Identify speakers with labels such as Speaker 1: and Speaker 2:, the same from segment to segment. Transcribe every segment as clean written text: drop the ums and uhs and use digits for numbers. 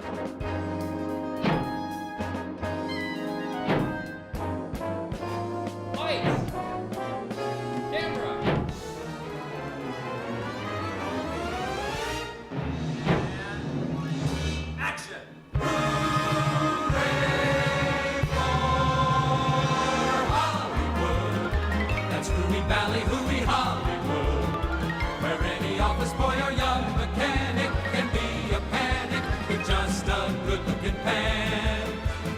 Speaker 1: Lights! Camera!
Speaker 2: And action! That's Hooey Valley, Hooey Hollywood, where any office boy or young mechanic can be a panic with just a good-looking pan.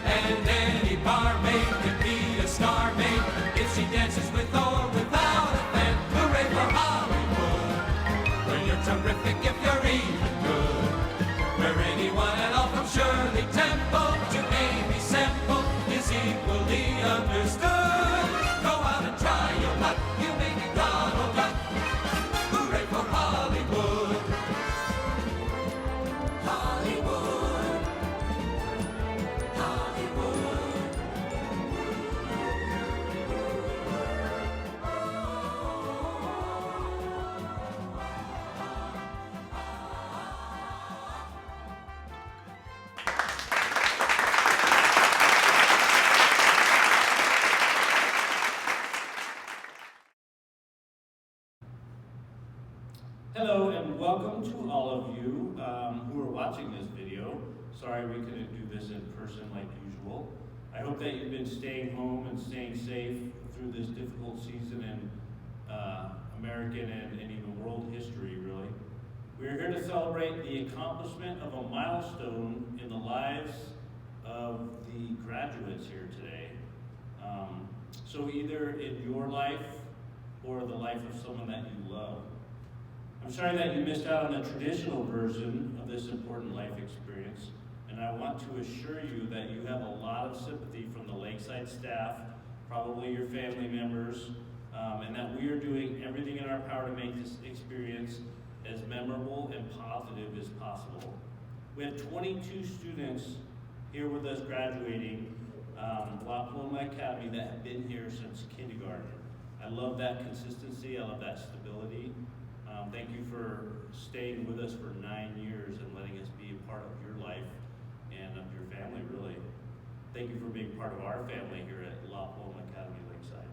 Speaker 2: And any barmaid can be a star maid if she dances with or without a fan. Hooray for Hollywood, where you're terrific if you're even good, where anyone at all from Shirley Temple to Amy Semple is equally understood. Go out and try your luck, you may be Donald Duck. Hooray for Hollywood. Hollywood. Hollywood.
Speaker 3: Hello and welcome to all of you who are watching this video. Sorry we couldn't do this in person like usual. I hope that you've been staying home and staying safe through this difficult season in American and even world history, really. We're here to celebrate the accomplishment of a milestone in the lives of the graduates here today. So either in your life or the life of someone that you love. I'm sorry that you missed out on the traditional version of this important life experience, and I want to assure you that you have a lot of sympathy from the Lakeside staff, probably your family members, and that we are doing everything in our power to make this experience as memorable and positive as possible. We have 22 students here with us graduating Paloma Academy that have been here since kindergarten. I love that consistency, I love that stability. Thank you for staying with us for 9 years and letting us be a part of your life and of your family, really. Thank you for being part of our family here at La Paloma Academy Lakeside.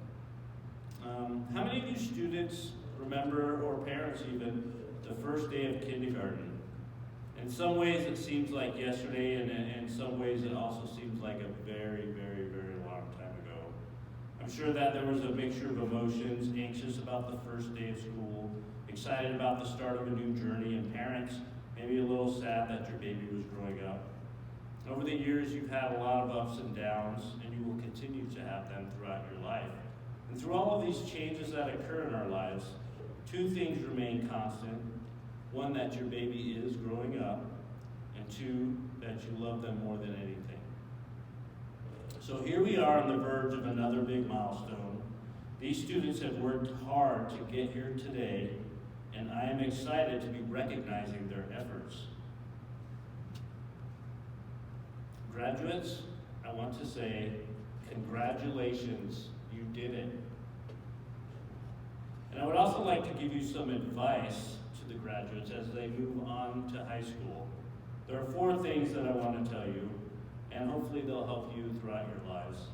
Speaker 3: How many of you students remember, or parents even, the first day of kindergarten? In some ways it seems like yesterday, and in some ways it also seems like a very, very, very long time ago. I'm sure that there was a mixture of emotions, anxious about the first day of school, excited about the start of a new journey, and parents maybe a little sad that your baby was growing up. Over the years, you've had a lot of ups and downs, and you will continue to have them throughout your life. And through all of these changes that occur in our lives, two things remain constant. One, that your baby is growing up, and two, that you love them more than anything. So here we are on the verge of another big milestone. These students have worked hard to get here today, and I am excited to be recognizing their efforts. Graduates, I want to say, congratulations, you did it. And I would also like to give you some advice to the graduates as they move on to high school. There are 4 things that I want to tell you, and hopefully they'll help you throughout your lives.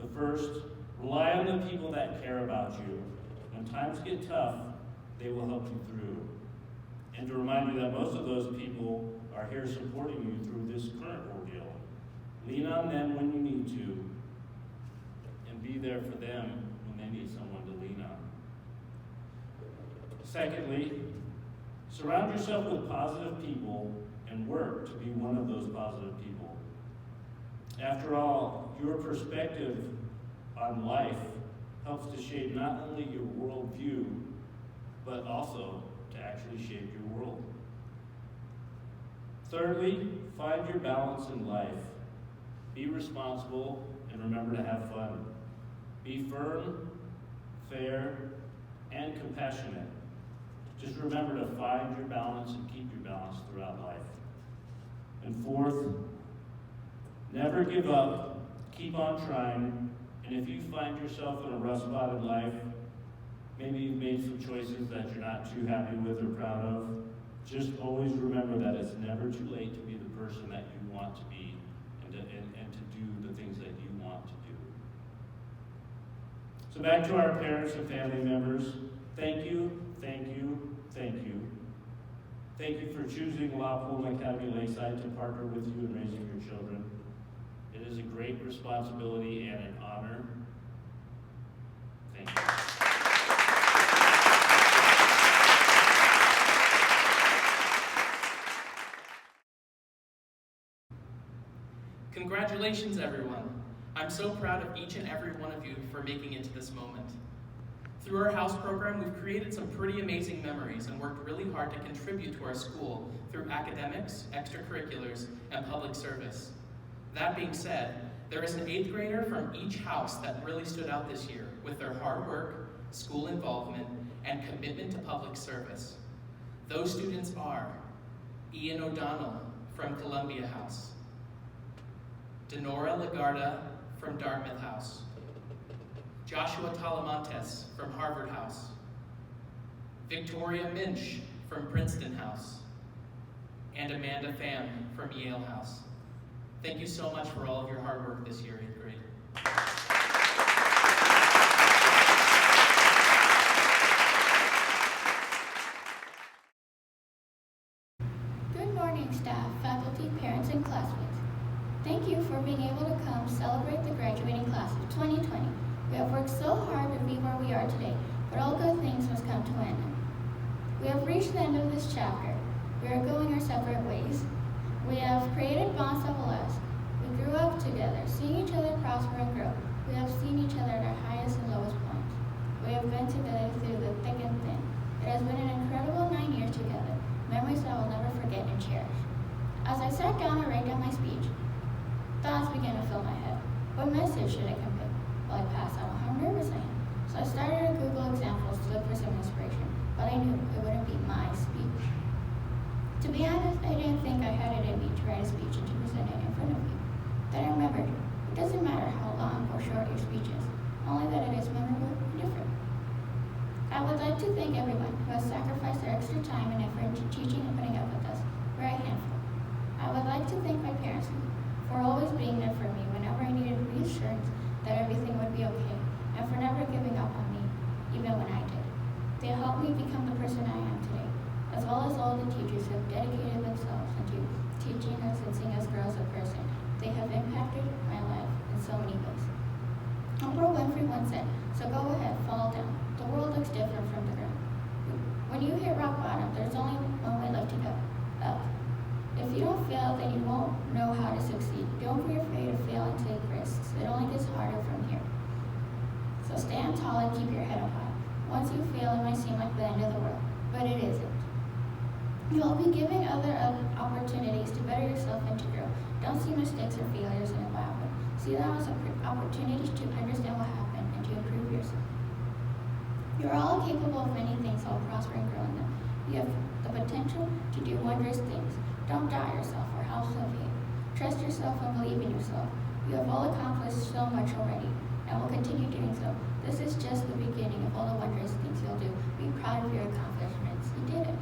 Speaker 3: The first, rely on the people that care about you. When times get tough, they will help you through. And to remind you that most of those people are here supporting you through this current ordeal. Lean on them when you need to, and be there for them when they need someone to lean on. Secondly, surround yourself with positive people and work to be one of those positive people. After all, your perspective on life helps to shape not only your worldview, but also to actually shape your world. Thirdly, find your balance in life. Be responsible and remember to have fun. Be firm, fair, and compassionate. Just remember to find your balance and keep your balance throughout life. And fourth, never give up, keep on trying, and if you find yourself in a rough spot in life, maybe you've made some choices that you're not too happy with or proud of, Just always remember that it's never too late to be the person that you want to be and to do the things that you want to do. So back to our parents and family members, thank you, thank you, thank you. Thank you for choosing La Paloma Academy Lakeside to partner with you in raising your children. It is a great responsibility and an honor. Thank you.
Speaker 1: Congratulations, everyone. I'm so proud of each and every one of you for making it to this moment. Through our house program, we've created some pretty amazing memories and worked really hard to contribute to our school through academics, extracurriculars, and public service. That being said, there is an 8th grader from each house that really stood out this year with their hard work, school involvement, and commitment to public service. Those students are Ian O'Donnell from Columbia House, Denora Lagarda from Dartmouth House, Joshua Talamantes from Harvard House, Victoria Minch from Princeton House, and Amanda Pham from Yale House. Thank you so much for all of your hard work this year, 8th grade.
Speaker 4: Good morning, staff, faculty, parents, and classmates. Thank you for being able to come celebrate the graduating class of 2020. We have worked so hard to be where we are today, but all good things must come to an end. We have reached the end of this chapter. We are going our separate ways. We have created bonds that will last. We grew up together, seeing each other prosper and grow. We have seen each other at our highest and lowest points. We have been together through the thick and thin. It has been an incredible 9 years together, memories that I will never forget and cherish. As I sat down and write down my speech, thoughts began to fill my head. What message should I convey? Will I pass on how nervous I am? So I started to Google examples to look for some inspiration, but I knew it wouldn't be my speech. To be honest, I didn't think I had it in me to write a speech and to present it in front of you. Then I remembered, it doesn't matter how long or short your speech is, only that it is memorable and different. I would like to thank everyone who has sacrificed their extra time and effort into teaching and putting up with us. We're a handful. I would like to thank my parents for always being there for me whenever I needed reassurance that everything would be okay, and for never giving up on me, even when I did. They helped me become the person I am today, as well as all the teachers who have dedicated themselves into teaching us and seeing us grow as a person. They have impacted my life in so many ways. Oprah Winfrey once said, "So go ahead, fall down. The world looks different from the ground." When you hit rock bottom, there's only one way left to go, up. If you don't fail, then you won't know how to succeed. Don't be afraid to fail and take risks. It only gets harder from here. So stand tall and keep your head up high. Once you fail, it might seem like the end of the world, but it isn't. You'll be given other opportunities to better yourself and to grow. Don't see mistakes or failures in a bad way. See them as opportunities to understand what happened and to improve yourself. You're all capable of many things that will prosper and grow in them. You have the potential to do wondrous things. Don't doubt yourself or how self-hate. Trust yourself and believe in yourself. You have all accomplished so much already and will continue doing so. This is just the beginning of all the wondrous things you'll do. Be proud of your accomplishments. You did it.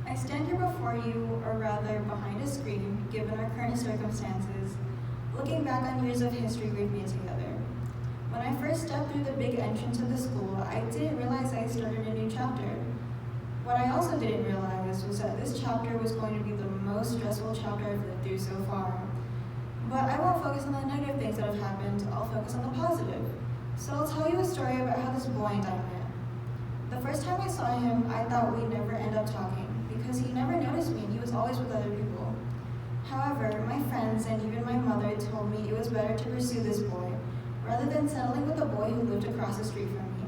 Speaker 5: I stand here before you, or rather behind a screen, given our current circumstances, looking back on years of history we've made together. When I first stepped through the big entrance of the school, I didn't realize I started a new chapter. What I also didn't realize was that this chapter was going to be the most stressful chapter I've lived through so far. But I won't focus on the negative things that have happened, I'll focus on the positive. So I'll tell you a story about how this boy and I met. The first time I saw him, I thought we'd never end up talking, because he never noticed me and he was always with other people. However, my friends and even my mother told me it was better to pursue this boy, rather than settling with a boy who lived across the street from me.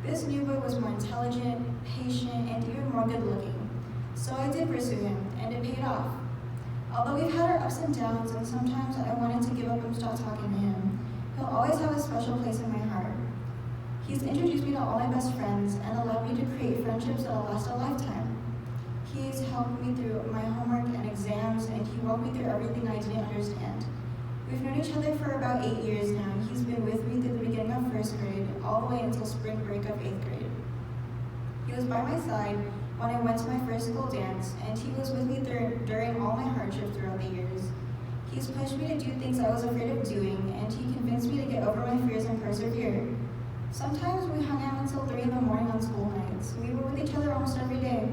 Speaker 5: This new boy was more intelligent, patient, and even more good-looking. So I did pursue him, and it paid off. Although we've had our ups and downs, and sometimes I wanted to give up and stop talking to him, he'll always have a special place in my heart. He's introduced me to all my best friends and allowed me to create friendships that'll last a lifetime. He's helped me through my homework and exams, and he walked me through everything I didn't understand. We've known each other for about 8 years now. He's been with me through the beginning of first grade, all the way until spring break of 8th grade. He was by my side when I went to my first school dance, and he was with me during all my hardships throughout the years. He's pushed me to do things I was afraid of doing, and he convinced me to get over my fears and persevere. Sometimes we hung out until 3 in the morning on school nights. We were with each other almost every day,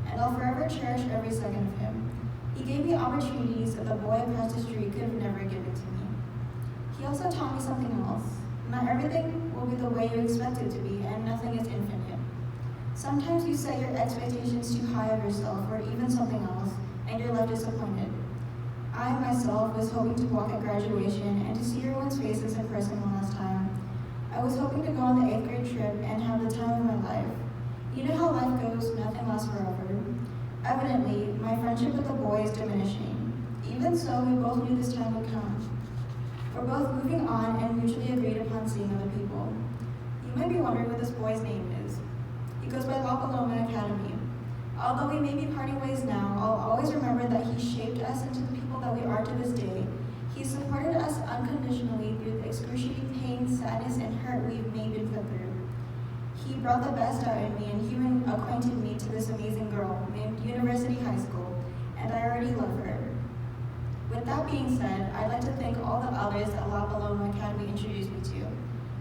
Speaker 5: and I'll forever cherish every second of him. He gave me opportunities that the boy across the street could have never given to me. He also taught me something else. Not everything will be the way you expect it to be, and nothing is infinite. Sometimes you set your expectations too high of yourself, or even something else, and you're left disappointed. I myself was hoping to walk at graduation and to see everyone's faces in person one last time. I was hoping to go on the 8th grade trip and have the time of my life. You know how life goes, nothing lasts forever. Evidently, my friendship with the boy is diminishing. Even so, we both knew this time would come. We're both moving on and mutually agreed upon seeing other people. You might be wondering what this boy's name is. He goes by Paloma Academy. Although we may be parting ways now, I'll always remember that he shaped us into the people that we are to this day. He supported us unconditionally through the excruciating pain, sadness, and hurt we've made and put through. He brought the best out in me, and he acquainted me to this amazing girl named University High School, and I already love her. With that being said, I'd like to thank all the others that La Paloma Academy introduced me to.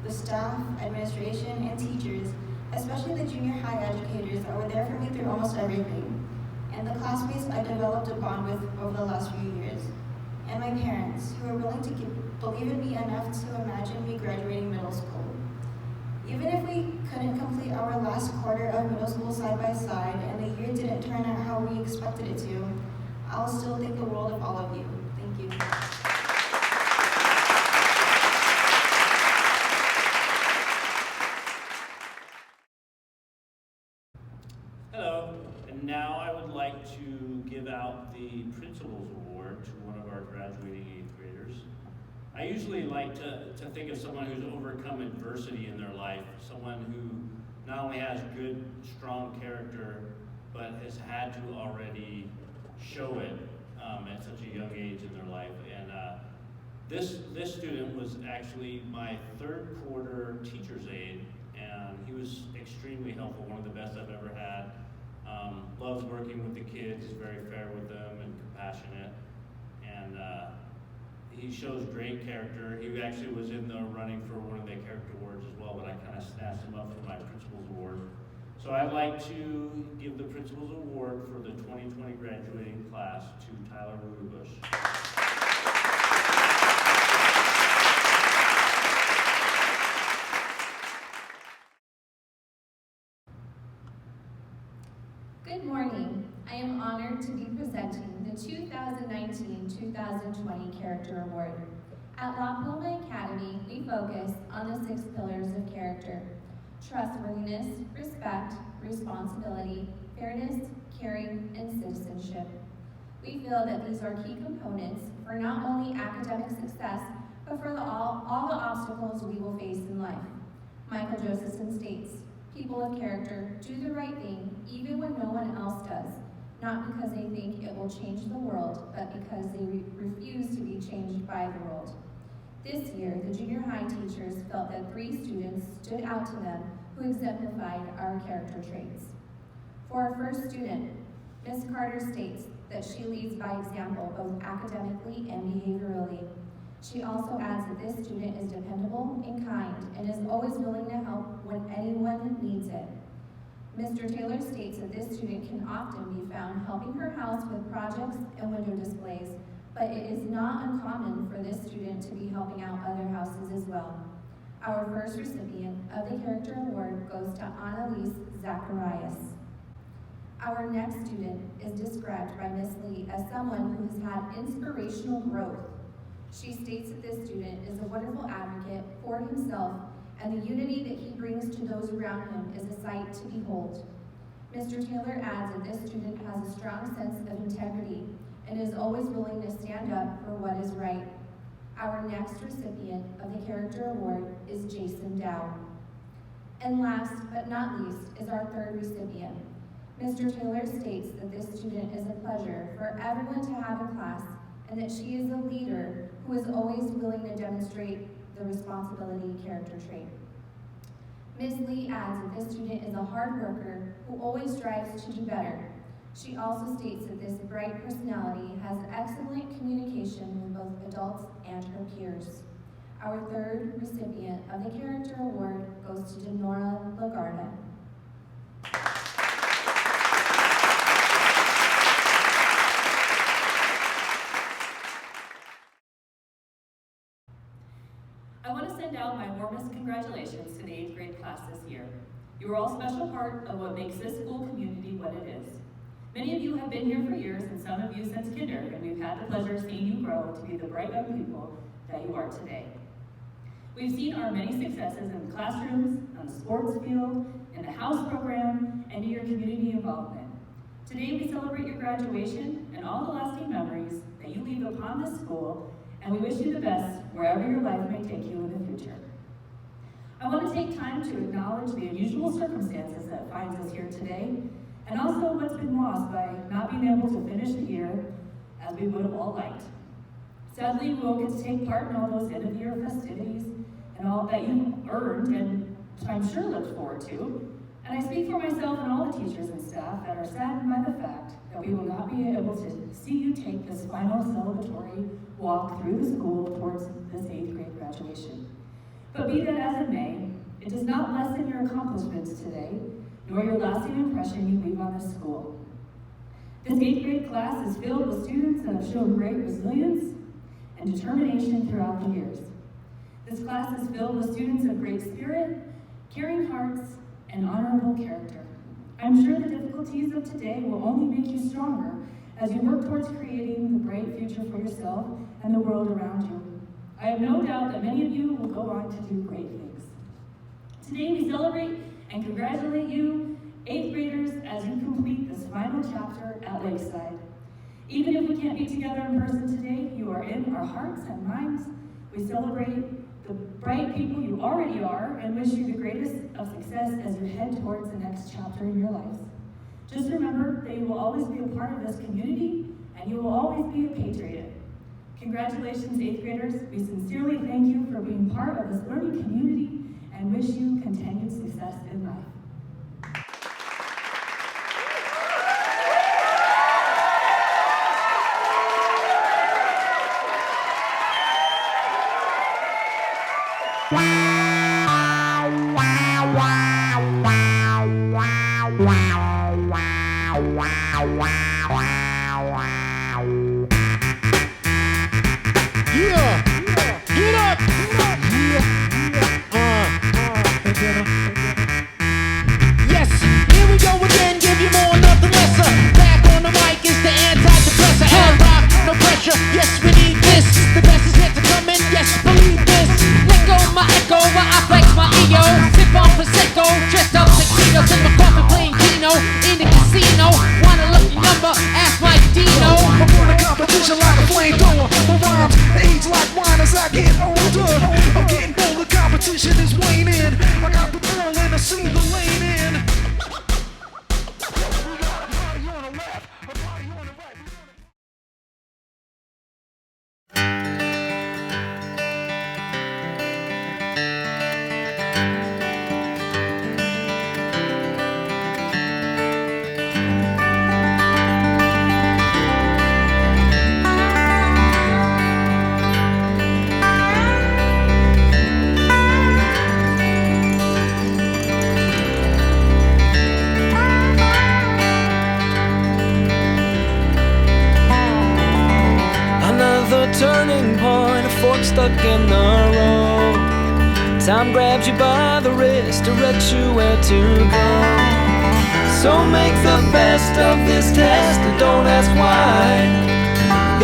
Speaker 5: The staff, administration, and teachers, especially the junior high educators that were there for me through almost everything, and the classmates I developed a bond with over the last few years, and my parents, who were willing to believe in me enough to imagine me graduating middle school. Even if we couldn't complete our last quarter of middle school side by side, and the year didn't turn out how we expected it to, I'll still think the world of all of you. Thank you.
Speaker 3: Hello, and now I would like to give out the Principal's Award to one of our graduating 8th graders. I usually like to think of someone who's overcome adversity in their life, someone who not only has good, strong character, but has had to already show it at such a young age in their life. And this student was actually my 3rd quarter teacher's aide, and he was extremely helpful, one of the best I've ever had. Loves working with the kids, is very fair with them and compassionate, and he shows great character. He actually was in the running for one of the character awards as well, but I kind of snatched him up for my Principal's Award. So I'd like to give the Principal's Award for the 2020 graduating class to Tyler Rudebush.
Speaker 6: Good morning. I am honored to be presenting the 2019-2020 Character Award. At La Paloma Academy, we focus on the 6 pillars of character: trustworthiness, respect, responsibility, fairness, caring, and citizenship. We feel that these are key components for not only academic success, but for all the obstacles we will face in life. Michael Josephson states, "People of character do the right thing even when no one else does, not because they think it will change the world, but because they refuse to be changed by the world." This year, the junior high teachers felt that 3 students stood out to them who exemplified our character traits. For our first student, Ms. Carter states that she leads by example both academically and behaviorally. She also adds that this student is dependable and kind and is always willing to help when anyone needs it. Mr. Taylor states that this student can often be found helping her house with projects and window displays, but it is not uncommon for this student to be helping out other houses as well. Our first recipient of the Character Award goes to Annalise Zacharias. Our next student is described by Ms. Lee as someone who has had inspirational growth. She states that this student is a wonderful advocate for himself, and the unity that he brings to those around him is a sight to behold. Mr. Taylor adds that this student has a strong sense of integrity and is always willing to stand up for what is right. Our next recipient of the Character Award is Jason Dow. And last but not least is our third recipient. Mr. Taylor states that this student is a pleasure for everyone to have in class and that she is a leader who is always willing to demonstrate the responsibility character trait. Ms. Lee adds that this student is a hard worker who always strives to do better. She also states that this bright personality has excellent communication with both adults and her peers. Our third recipient of the Character Award goes to Denora Lagarda.
Speaker 7: I want to send out my warmest congratulations to the 8th grade class this year. You are all a special part of what makes this school community what it is. Many of you have been here for years, and some of you since kinder, and we've had the pleasure of seeing you grow to be the bright young people that you are today. We've seen our many successes in the classrooms, on the sports field, in the house program, and in your community involvement. Today we celebrate your graduation and all the lasting memories that you leave upon this school, and we wish you the best wherever your life may take you in the future. I want to take time to acknowledge the unusual circumstances that finds us here today, and also what's been lost by not being able to finish the year as we would have all liked. Sadly, we won't get to take part in all those end-of-year festivities and all that you earned and I'm sure looked forward to. And I speak for myself and all the teachers and staff that are saddened by the fact that we will not be able to see you take this final celebratory walk through the school towards this 8th grade graduation. But be that as it may, it does not lessen your accomplishments today, nor your lasting impression you leave on this school. This 8th grade class is filled with students that have shown great resilience and determination throughout the years. This class is filled with students of great spirit, caring hearts, and honorable character. I'm sure the difficulties of today will only make you stronger as you work towards creating the bright future for yourself and the world around you. I have no doubt that many of you will go on to do great things. Today we celebrate and congratulate you, 8th graders, as you complete this final chapter at Lakeside. Even if we can't be together in person today, you are in our hearts and minds. We celebrate the bright people you already are and wish you the greatest of success as you head towards the next chapter in your lives. Just remember that you will always be a part of this community and you will always be a patriot. Congratulations, 8th graders. We sincerely thank you for being part of this learning community and wish you continued success in life.
Speaker 8: Yes, here we go again, give you more, nothing lesser. Back on the mic is the antidepressant. Hard rock, no pressure, yes we need this. The best is yet to come in, yes believe this. Let go my echo while I flex my ego. Sip on Prosecco, dressed up tuxedos in my coffin playing Keno. In the casino, wanna look your number, ask Mike Dino.
Speaker 9: I'm on a competition like a flamethrower. My rhymes age like wine as I get older. I'm getting bolder, competition is waning. I got the ball and I see the lane in. We got a party on the left, a party on the right.
Speaker 10: Turning point, a fork stuck in the road. Time grabs you by the wrist, directs you where to go. So make the best of this test and don't ask why.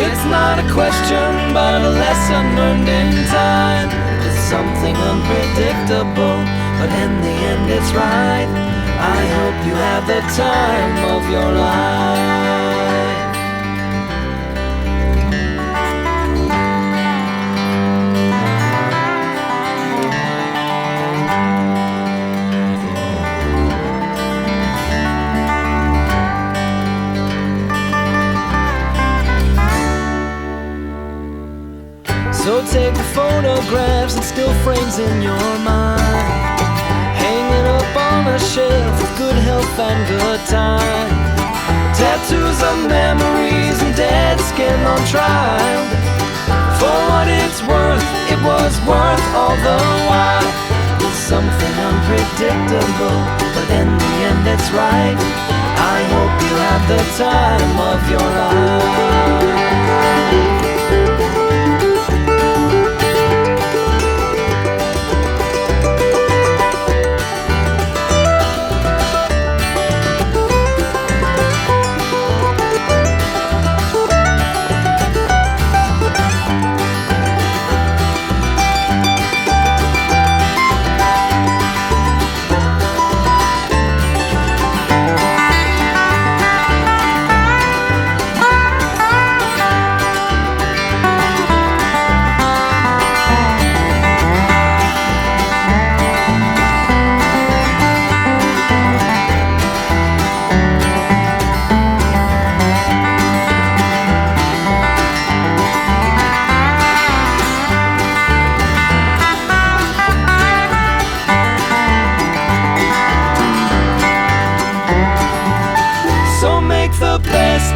Speaker 10: It's not a question, but a lesson learned in time. It's something unpredictable, but in the end it's right. I hope you have the time of your life. photographs and still frames in your mind, hanging up on a shelf with good health and good time. Tattoos of memories and dead skin on trial. For what it's worth, it was worth all the while. It's something unpredictable, but in the end it's right. I hope you have the time of your life.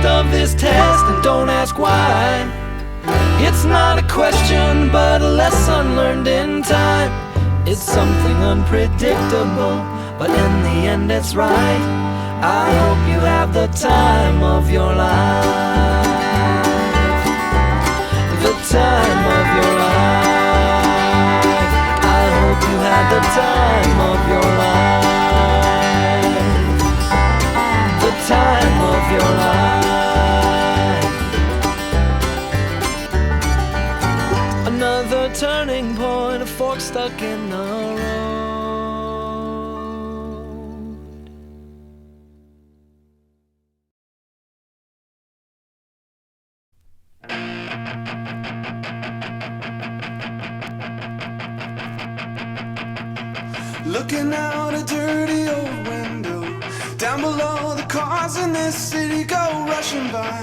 Speaker 10: Of this test and don't ask why. It's not a question but a lesson learned in time. It's something unpredictable, but in the end it's right. I hope you have the time of your life. The time of your life. I hope you had the time of your life. The time of your life. Another turning point, a fork stuck in the road.
Speaker 9: Looking out a dirty old window, down below the cars in this city go rushing by.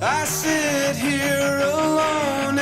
Speaker 9: I sit here alone